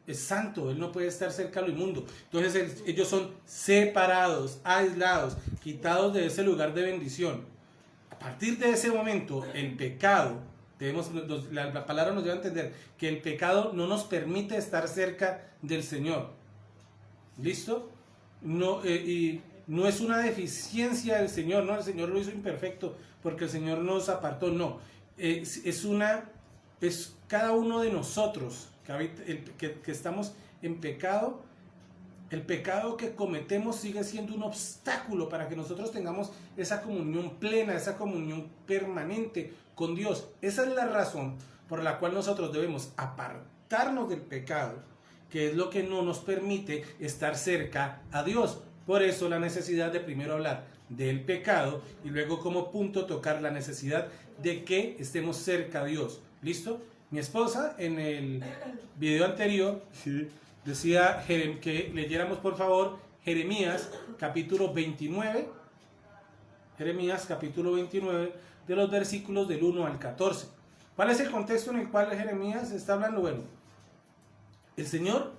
es santo, él no puede estar cerca de lo inmundo. Entonces ellos son separados, aislados, quitados de ese lugar de bendición. A partir de ese momento, el pecado, la palabra nos debe entender que el pecado no nos permite estar cerca del Señor. ¿Listo? No, y no es una deficiencia del Señor, no, el Señor lo hizo imperfecto porque el Señor nos apartó, no. Es cada uno de nosotros que estamos en pecado. El pecado que cometemos sigue siendo un obstáculo para que nosotros tengamos esa comunión plena, esa comunión permanente con Dios. Esa es la razón por la cual nosotros debemos apartarnos del pecado, que es lo que no nos permite estar cerca a Dios. Por eso la necesidad de primero hablar del pecado y luego como punto tocar la necesidad de que estemos cerca a Dios. ¿Listo? Mi esposa en el video anterior decía que leyéramos por favor Jeremías capítulo 29. Jeremías capítulo 29 de los versículos del 1 al 14. ¿Cuál es el contexto en el cual Jeremías está hablando? Bueno, el Señor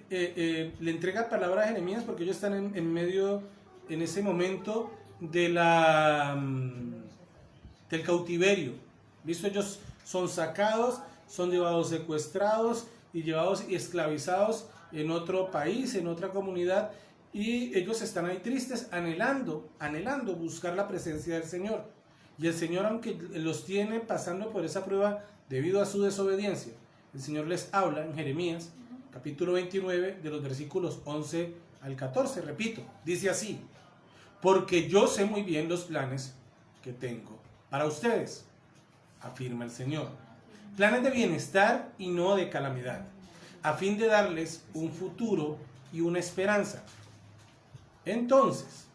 le entrega palabra a Jeremías porque ellos están en medio, en ese momento del cautiverio. ¿Listo? Ellos son sacados, son llevados secuestrados y llevados y esclavizados en otro país, en otra comunidad, y ellos están ahí tristes, anhelando buscar la presencia del Señor. Y el Señor, aunque los tiene pasando por esa prueba debido a su desobediencia, el Señor les habla en Jeremías capítulo 29 de los versículos 11 al 14, repito, dice así: porque yo sé muy bien los planes que tengo para ustedes, afirma el Señor, planes de bienestar y no de calamidad, a fin de darles un futuro y una esperanza. Entonces,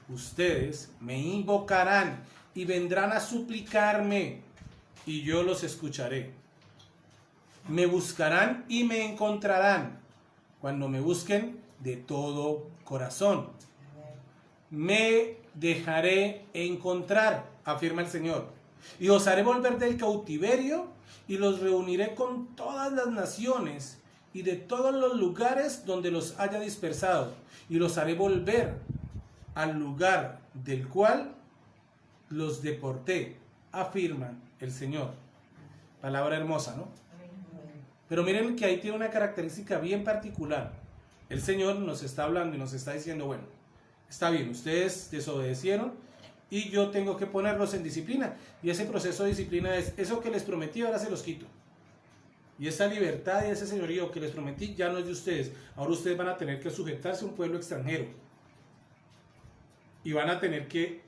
ustedes me invocarán y vendrán a suplicarme, y yo los escucharé. Me buscarán y me encontrarán, cuando me busquen de todo corazón. Me dejaré encontrar, afirma el Señor, y os haré volver del cautiverio, y los reuniré con todas las naciones y de todos los lugares donde los haya dispersado, y los haré volver al lugar del cual los deporté, afirma el Señor. Palabra hermosa, ¿no? Pero miren que ahí tiene una característica bien particular. El Señor nos está hablando y nos está diciendo, bueno, está bien, ustedes desobedecieron y yo tengo que ponerlos en disciplina. Y ese proceso de disciplina es eso que les prometí, ahora se los quito. Y esa libertad y ese señorío que les prometí ya no es de ustedes. Ahora ustedes van a tener que sujetarse a un pueblo extranjero. Y van a tener que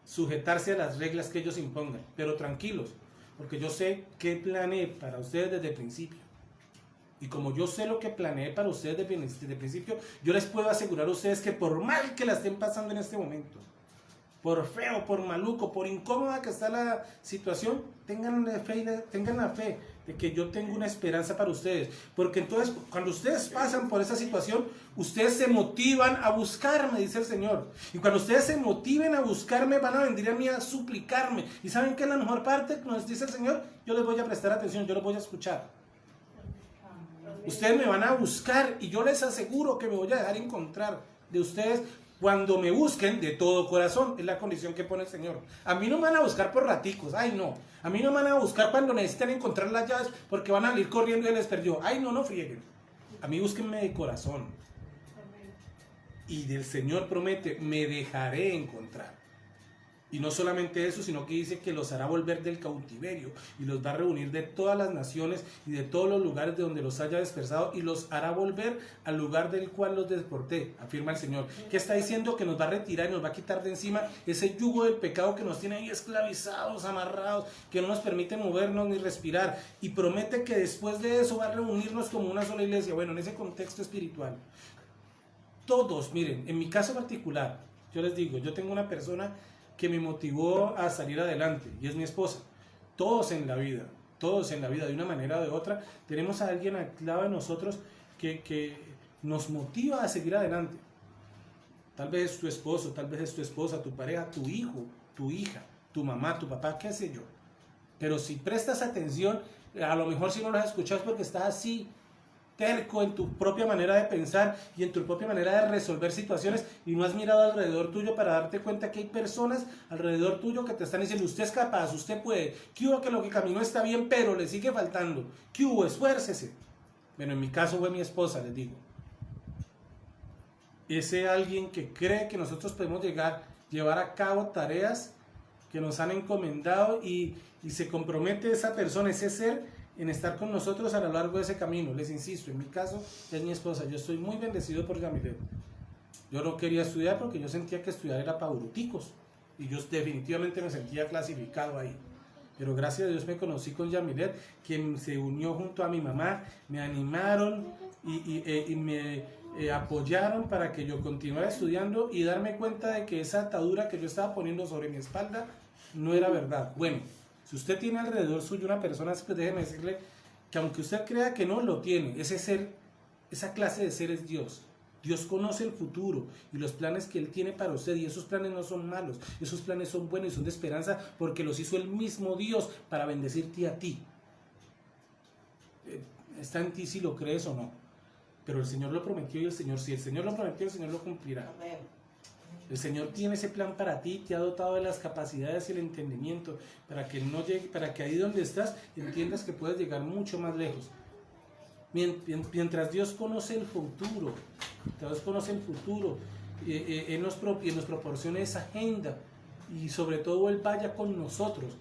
sujetarse a las reglas que ellos impongan. Pero tranquilos, porque yo sé qué planeé para ustedes desde el principio. Y como yo sé lo que planeé para ustedes desde el principio, yo les puedo asegurar a ustedes que por mal que la estén pasando en este momento, por feo, por maluco, por incómoda que está la situación, tengan la fe de que yo tengo una esperanza para ustedes. Porque entonces, cuando ustedes pasan por esa situación, ustedes se motivan a buscarme, dice el Señor. Y cuando ustedes se motiven a buscarme, van a venir a mí a suplicarme. ¿Y saben qué es la mejor parte? Nos dice el Señor, yo les voy a prestar atención, yo los voy a escuchar. Ustedes me van a buscar y yo les aseguro que me voy a dejar encontrar de ustedes cuando me busquen de todo corazón. Es la condición que pone el Señor. A mí no me van a buscar por raticos, ay no. A mí no me van a buscar cuando necesitan encontrar las llaves porque van a salir corriendo y les perdió. Ay no, no frieguen. A mí búsquenme de corazón. Y del Señor promete, me dejaré encontrar. Y no solamente eso, sino que dice que los hará volver del cautiverio y los va a reunir de todas las naciones y de todos los lugares de donde los haya dispersado y los hará volver al lugar del cual los deporté, afirma el Señor. ¿Qué está diciendo? Que nos va a retirar y nos va a quitar de encima ese yugo del pecado que nos tiene ahí esclavizados, amarrados, que no nos permite movernos ni respirar. Y promete que después de eso va a reunirnos como una sola iglesia. Bueno, en ese contexto espiritual, todos, miren, en mi caso particular, yo les digo, yo tengo una persona que me motivó a salir adelante y es mi esposa. Todos en la vida, de una manera o de otra, tenemos a alguien al lado de nosotros que nos motiva a seguir adelante. Tal vez es tu esposo, tal vez es tu esposa, tu pareja, tu hijo, tu hija, tu mamá, tu papá, qué sé yo. Pero si prestas atención, a lo mejor si no los escuchas porque estás así, terco en tu propia manera de pensar y en tu propia manera de resolver situaciones y no has mirado alrededor tuyo para darte cuenta que hay personas alrededor tuyo que te están diciendo, usted es capaz, usted puede, que hubo que lo que caminó está bien, pero le sigue faltando, que hubo, esfuércese. Bueno, en mi caso fue mi esposa, les digo. Ese alguien que cree que nosotros podemos llevar a cabo tareas que nos han encomendado y se compromete esa persona, ese ser, en estar con nosotros a lo largo de ese camino. Les insisto, en mi caso es mi esposa. Yo estoy muy bendecido por Yamilet. Yo no quería estudiar porque yo sentía que estudiar era para bruticos y yo definitivamente me sentía clasificado ahí. Pero gracias a Dios me conocí con Yamilet, quien se unió junto a mi mamá, me animaron y me apoyaron para que yo continuara estudiando y darme cuenta de que esa atadura que yo estaba poniendo sobre mi espalda no era verdad. Bueno, si usted tiene alrededor suyo una persona, pues déjeme decirle que aunque usted crea que no lo tiene, ese ser, esa clase de ser es Dios. Dios conoce el futuro y los planes que Él tiene para usted, y esos planes no son malos, esos planes son buenos y son de esperanza porque los hizo el mismo Dios para bendecirte a ti. Está en ti si lo crees o no, pero el Señor lo prometió y el Señor, si el Señor lo prometió, el Señor lo cumplirá. El Señor tiene ese plan para ti, te ha dotado de las capacidades y el entendimiento para que no llegue, para que ahí donde estás entiendas que puedes llegar mucho más lejos. Mientras Dios conoce el futuro, Él nos proporciona esa agenda y sobre todo Él vaya con nosotros.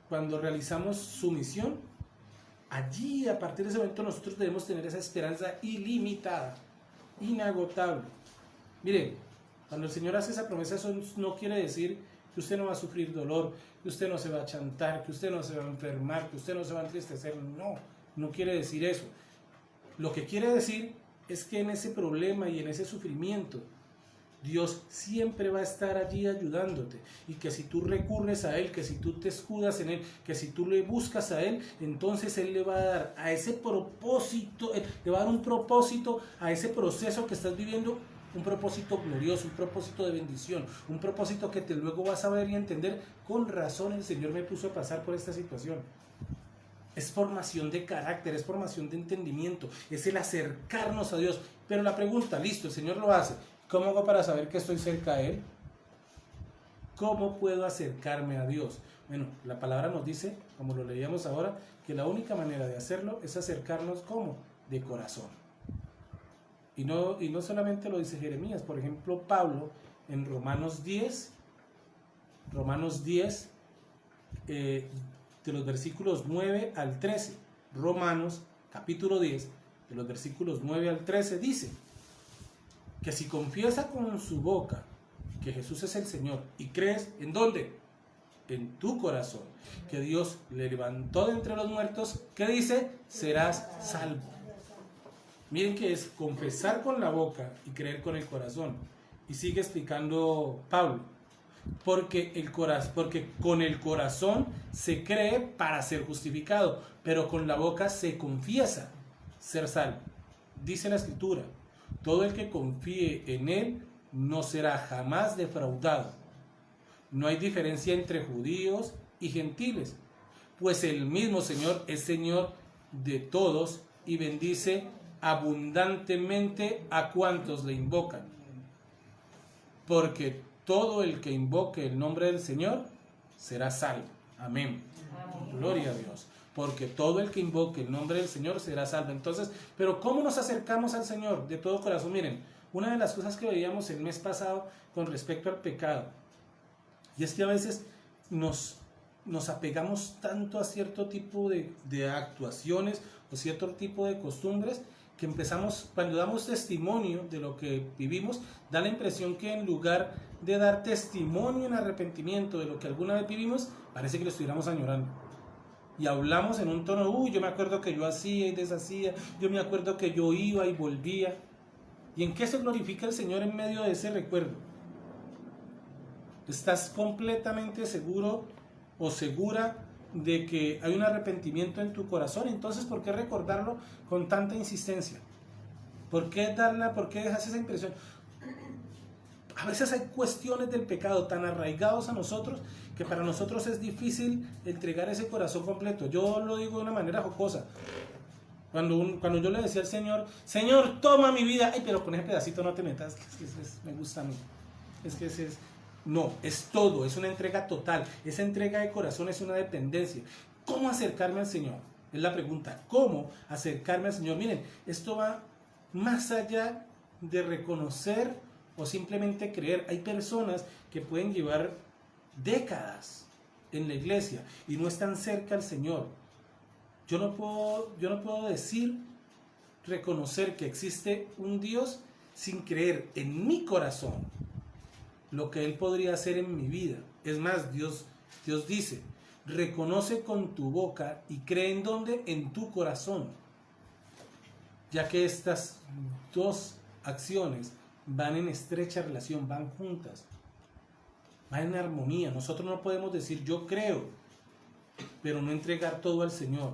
Cuando realizamos su misión, allí a partir de ese momento nosotros debemos tener esa esperanza ilimitada, inagotable. Miren, cuando el Señor hace esa promesa, eso no quiere decir que usted no va a sufrir dolor, que usted no se va a chantar, que usted no se va a enfermar, que usted no se va a entristecer. No, no quiere decir eso. Lo que quiere decir es que en ese problema y en ese sufrimiento, Dios siempre va a estar allí ayudándote, y que si tú recurres a Él, que si tú te escudas en Él, que si tú le buscas a Él, entonces Él le va a dar a ese propósito, le va a dar un propósito a ese proceso que estás viviendo, un propósito glorioso, un propósito de bendición, un propósito que te luego vas a ver y entender, con razón el Señor me puso a pasar por esta situación. Es formación de carácter, es formación de entendimiento, es el acercarnos a Dios. Pero la pregunta, listo, el Señor lo hace, ¿cómo hago para saber que estoy cerca de Él? ¿Cómo puedo acercarme a Dios? Bueno, la palabra nos dice, como lo leíamos ahora, que la única manera de hacerlo es acercarnos, ¿cómo? De corazón. Y no solamente lo dice Jeremías, por ejemplo, Pablo en Romanos 10, de los versículos 9 al 13, Romanos capítulo 10, de los versículos 9 al 13, dice que si confiesa con su boca que Jesús es el Señor y crees, ¿en dónde? En tu corazón, que Dios le levantó de entre los muertos, ¿qué dice? Serás salvo. Miren que es confesar con la boca y creer con el corazón. Y sigue explicando Pablo, porque con el corazón se cree para ser justificado, pero con la boca se confiesa ser salvo. Dice la Escritura, todo el que confíe en Él no será jamás defraudado. No hay diferencia entre judíos y gentiles, pues el mismo Señor es Señor de todos y bendice abundantemente a cuantos le invocan. Porque todo el que invoque el nombre del Señor será salvo. Amén. Amén. Gloria a Dios. Porque todo el que invoque el nombre del Señor será salvo. Entonces, pero ¿cómo nos acercamos al Señor? De todo corazón. Miren, una de las cosas que veíamos el mes pasado con respecto al pecado, y es que a veces nos apegamos tanto a cierto tipo de actuaciones o cierto tipo de costumbres, que empezamos, cuando damos testimonio de lo que vivimos, da la impresión que en lugar de dar testimonio en arrepentimiento de lo que alguna vez vivimos, parece que lo estuviéramos añorando. Y hablamos en un tono, yo me acuerdo que yo hacía y deshacía, yo me acuerdo que yo iba y volvía. ¿Y en qué se glorifica el Señor en medio de ese recuerdo? ¿Estás completamente seguro o segura de que hay un arrepentimiento en tu corazón? Entonces, ¿por qué recordarlo con tanta insistencia? ¿Por qué dejas esa impresión? A veces hay cuestiones del pecado tan arraigados a nosotros que para nosotros es difícil entregar ese corazón completo. Yo lo digo de una manera jocosa. Cuando yo le decía al Señor, Señor, toma mi vida, ay, pero con ese pedacito no te metas, me gusta a mí. No, es todo, es una entrega total. Esa entrega de corazón es una dependencia. ¿Cómo acercarme al Señor? Es la pregunta. ¿Cómo acercarme al Señor? Miren, esto va más allá de reconocer o simplemente creer. Hay personas que pueden llevar décadas en la iglesia y no están cerca al Señor. Yo no puedo decir, reconocer que existe un Dios sin creer en mi corazón lo que Él podría hacer en mi vida. Es más, Dios dice, reconoce con tu boca y cree en dónde, en tu corazón. Ya que estas dos acciones van en estrecha relación, van juntas, van en armonía. Nosotros no podemos decir yo creo, pero no entregar todo al Señor.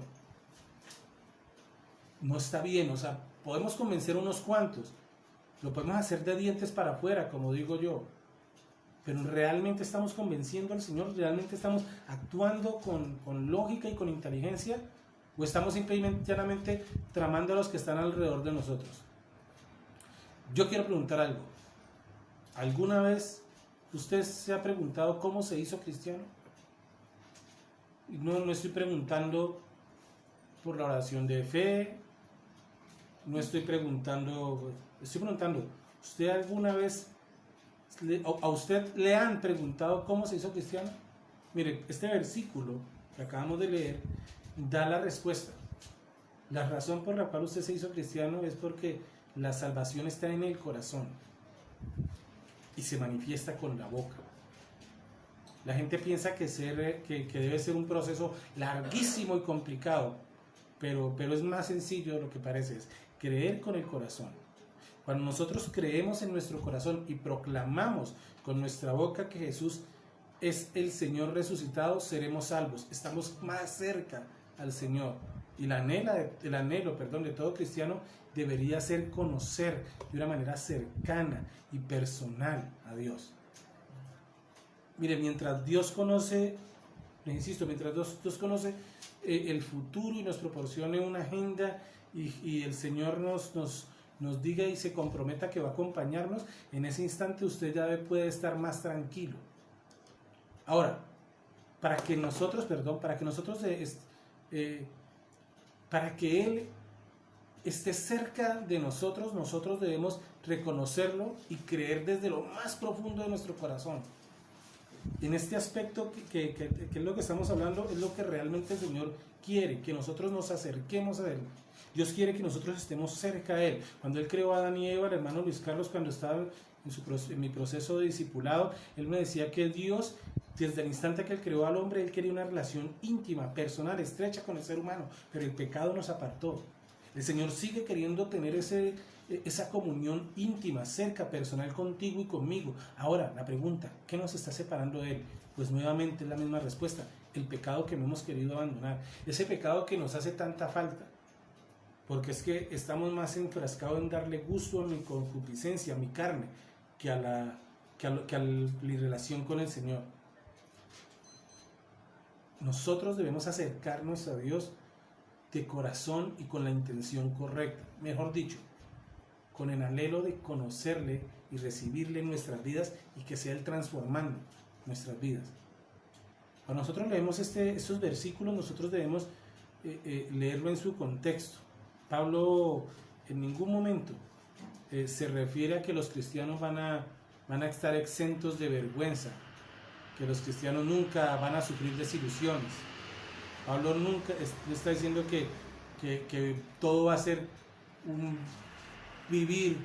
No está bien, o sea, podemos convencer unos cuantos, lo podemos hacer de dientes para afuera, como digo yo, pero realmente estamos convenciendo al Señor, realmente estamos actuando con lógica y con inteligencia, o estamos simplemente llanamente tramando a los que están alrededor de nosotros. Yo quiero preguntar algo. ¿Alguna vez usted se ha preguntado cómo se hizo cristiano? No estoy preguntando por la oración de fe, no estoy preguntando, ¿usted alguna vez, a usted le han preguntado cómo se hizo cristiano? Mire, este versículo que acabamos de leer da la respuesta. La razón por la cual usted se hizo cristiano es porque la salvación está en el corazón y se manifiesta con la boca. La gente piensa que debe ser un proceso larguísimo y complicado, pero es más sencillo de lo que parece. Es creer con el corazón. Cuando nosotros creemos en nuestro corazón y proclamamos con nuestra boca que Jesús es el Señor resucitado, seremos salvos. Estamos más cerca al Señor. Y el anhelo de todo cristiano debería ser conocer de una manera cercana y personal a Dios. Mire, mientras Dios conoce, les insisto, mientras Dios conoce el futuro y nos proporcione una agenda y el Señor nos diga y se comprometa que va a acompañarnos, en ese instante usted ya puede estar más tranquilo. Ahora, para que Él esté cerca de nosotros debemos reconocerlo y creer desde lo más profundo de nuestro corazón. En este aspecto que es lo que estamos hablando, es lo que realmente el Señor quiere, que nosotros nos acerquemos a Él. Dios quiere que nosotros estemos cerca a Él. Cuando Él creó a Adán y Eva, el hermano Luis Carlos, cuando estaba en mi proceso de discipulado, él me decía que Dios, desde el instante que Él creó al hombre, Él quería una relación íntima, personal, estrecha con el ser humano, pero el pecado nos apartó. El Señor sigue queriendo tener esa comunión íntima, cerca, personal contigo y conmigo. Ahora, la pregunta, ¿qué nos está separando de Él? Pues nuevamente es la misma respuesta, el pecado que no hemos querido abandonar, ese pecado que nos hace tanta falta, porque es que estamos más enfrascados en darle gusto a mi concupiscencia, a mi carne, que a la relación con el Señor. Nosotros debemos acercarnos a Dios de corazón y con la intención correcta, mejor dicho, con el anhelo de conocerle y recibirle en nuestras vidas y que sea Él transformando nuestras vidas. Cuando nosotros leemos estos versículos, nosotros debemos leerlo en su contexto. Pablo en ningún momento se refiere a que los cristianos van a estar exentos de vergüenza, que los cristianos nunca van a sufrir desilusiones. Pablo nunca está diciendo que todo va a ser un vivir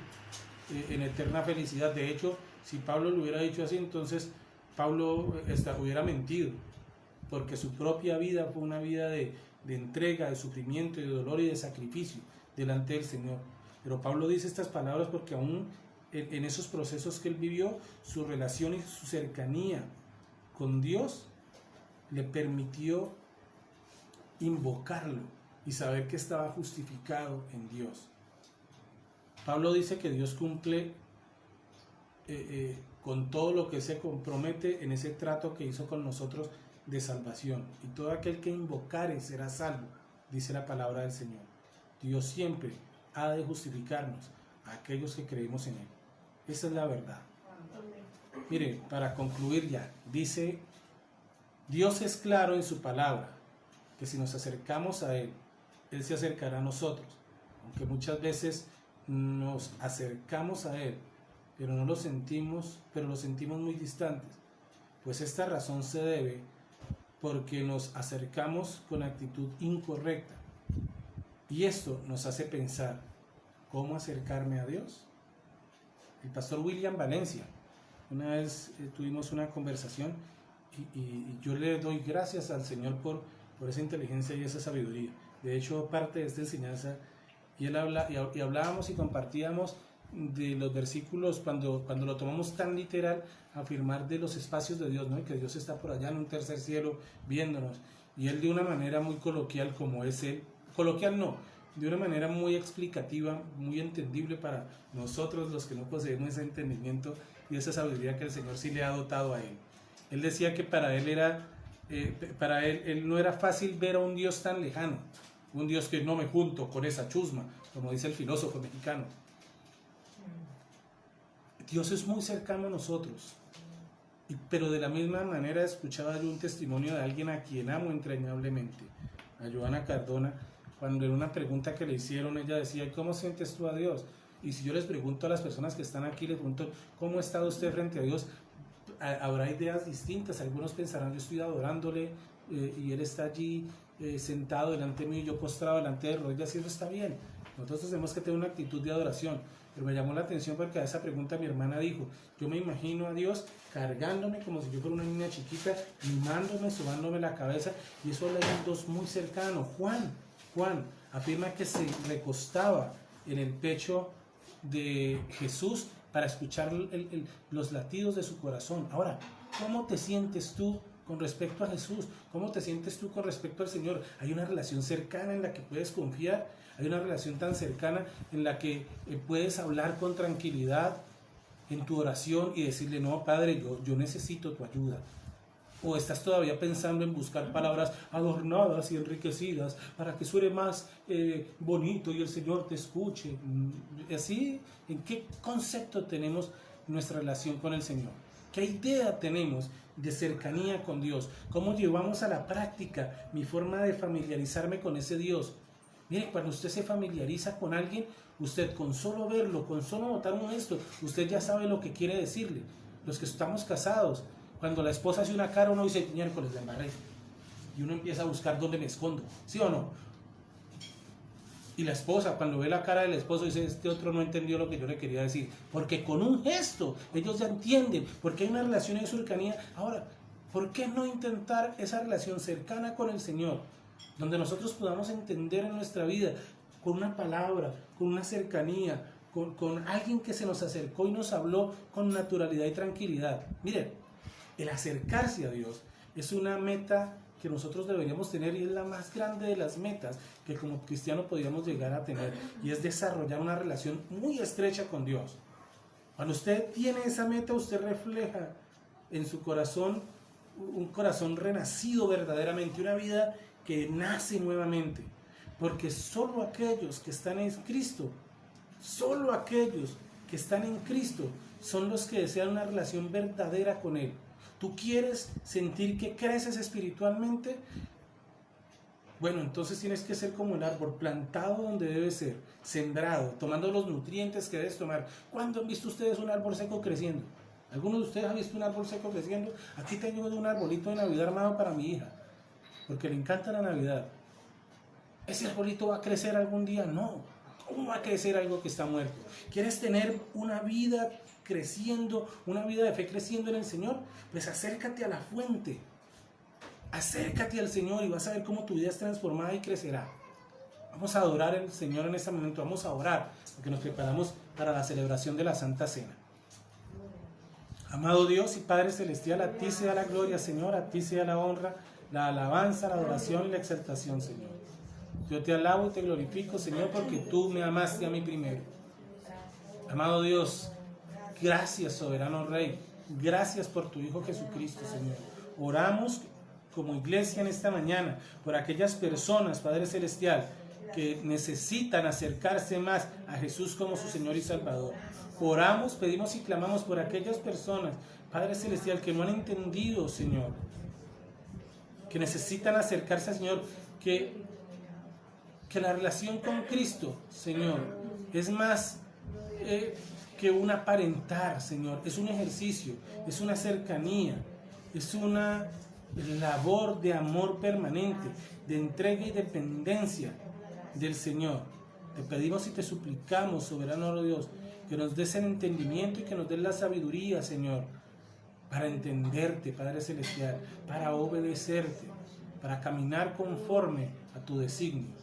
en eterna felicidad. De hecho, si Pablo lo hubiera dicho así, entonces Pablo hubiera mentido, porque su propia vida fue una vida de entrega, de sufrimiento, de dolor y de sacrificio delante del Señor. Pero Pablo dice estas palabras porque aún en esos procesos que él vivió, su relación y su cercanía con Dios le permitió invocarlo y saber que estaba justificado en Dios. Pablo dice que Dios cumple con todo lo que se compromete en ese trato que hizo con nosotros de salvación. Y todo aquel que invocare será salvo, dice la palabra del Señor. Dios siempre ha de justificarnos a aquellos que creemos en Él. Esa es la verdad. Mire, para concluir ya, dice, Dios es claro en su palabra, que si nos acercamos a Él, Él se acercará a nosotros. Aunque muchas veces nos acercamos a Él, pero no lo sentimos, pero lo sentimos muy distantes. Pues esta razón se debe porque nos acercamos con actitud incorrecta. Y esto nos hace pensar, ¿cómo acercarme a Dios? El pastor William Valencia, una vez tuvimos una conversación y yo le doy gracias al Señor por esa inteligencia y esa sabiduría. De hecho, parte de esta enseñanza, y él hablábamos y compartíamos de los versículos cuando lo tomamos tan literal, afirmar de los espacios de Dios, ¿no? Y que Dios está por allá en un tercer cielo viéndonos. Y él de una manera muy coloquial como es él, coloquial no, de una manera muy explicativa, muy entendible para nosotros los que no poseemos ese entendimiento y esa sabiduría que el Señor sí le ha dotado a él. Él decía que para él él no era fácil ver a un Dios tan lejano, un Dios que no me junto con esa chusma, como dice el filósofo mexicano. Dios es muy cercano a nosotros, pero de la misma manera escuchaba yo un testimonio de alguien a quien amo entrañablemente, a Joana Cardona, cuando en una pregunta que le hicieron, ella decía, ¿cómo sientes tú a Dios? Y si yo les pregunto a las personas que están aquí, les pregunto, ¿cómo ha estado usted frente a Dios? Habrá ideas distintas, algunos pensarán, yo estoy adorándole y Él está allí sentado delante mío y yo postrado delante de rodillas, y eso está bien. Nosotros tenemos que tener una actitud de adoración. Pero me llamó la atención porque a esa pregunta mi hermana dijo, yo me imagino a Dios cargándome como si yo fuera una niña chiquita, mimándome, sobándome la cabeza, y eso habla de un Dios muy cercano. Juan afirma que se recostaba en el pecho de Jesús para escuchar los latidos de su corazón. Ahora, ¿cómo te sientes tú con respecto a Jesús? ¿Cómo te sientes tú con respecto al Señor? Hay una relación cercana en la que puedes confiar. Hay una relación tan cercana en la que puedes hablar con tranquilidad en tu oración y decirle, no, Padre, yo necesito tu ayuda. O estás todavía pensando en buscar palabras adornadas y enriquecidas para que suene más bonito y el Señor te escuche. Así, ¿en qué concepto tenemos nuestra relación con el Señor? ¿Qué idea tenemos de cercanía con Dios? ¿Cómo llevamos a la práctica mi forma de familiarizarme con ese Dios? Mire, cuando usted se familiariza con alguien, usted con solo verlo, con solo notar un gesto, usted ya sabe lo que quiere decirle. Los que estamos casados, cuando la esposa hace una cara, uno dice, miércoles, la embarré. Y uno empieza a buscar dónde me escondo, ¿sí o no? Y la esposa, cuando ve la cara del esposo, dice, este otro no entendió lo que yo le quería decir. Porque con un gesto, ellos ya entienden, porque hay una relación de cercanía. Ahora, ¿por qué no intentar esa relación cercana con el Señor? Donde nosotros podamos entender en nuestra vida, con una palabra, con una cercanía, con alguien que se nos acercó y nos habló con naturalidad y tranquilidad. Miren, el acercarse a Dios es una meta que nosotros deberíamos tener y es la más grande de las metas que como cristianos podríamos llegar a tener, y es desarrollar una relación muy estrecha con Dios. Cuando usted tiene esa meta, usted refleja en su corazón un corazón renacido verdaderamente, una vida que nace nuevamente, porque solo aquellos que están en Cristo, solo aquellos que están en Cristo son los que desean una relación verdadera con Él. ¿Tú quieres sentir que creces espiritualmente? Bueno, entonces tienes que ser como el árbol, plantado donde debe ser, sembrado, tomando los nutrientes que debes tomar. ¿Cuándo han visto ustedes un árbol seco creciendo? ¿Alguno de ustedes ha visto un árbol seco creciendo? Aquí tengo un arbolito de Navidad armado para mi hija, porque le encanta la Navidad. ¿Ese arbolito va a crecer algún día? No. ¿Cómo va a crecer algo que está muerto? ¿Quieres tener una vida creciendo, una vida de fe creciendo en el Señor? Pues acércate a la fuente. Acércate al Señor y vas a ver cómo tu vida es transformada y crecerá. Vamos a adorar al Señor en este momento. Vamos a orar, porque nos preparamos para la celebración de la Santa Cena. Amado Dios y Padre Celestial, a ti sea la gloria, Señor, a ti sea la honra, la alabanza, la adoración y la exaltación, Señor. Yo te alabo y te glorifico, Señor, porque tú me amaste a mí primero. Amado Dios, gracias, soberano Rey. Gracias por tu Hijo Jesucristo, Señor. Oramos como iglesia en esta mañana por aquellas personas, Padre Celestial, que necesitan acercarse más a Jesús como su Señor y Salvador. Oramos, pedimos y clamamos por aquellas personas, Padre Celestial, que no han entendido, Señor, que necesitan acercarse al Señor, que la relación con Cristo, Señor, es más que un aparentar, Señor, es un ejercicio, es una cercanía, es una labor de amor permanente, de entrega y dependencia del Señor. Te pedimos y te suplicamos, soberano Dios, que nos des el entendimiento y que nos des la sabiduría, Señor, para entenderte, Padre Celestial, para obedecerte, para caminar conforme a tu designio.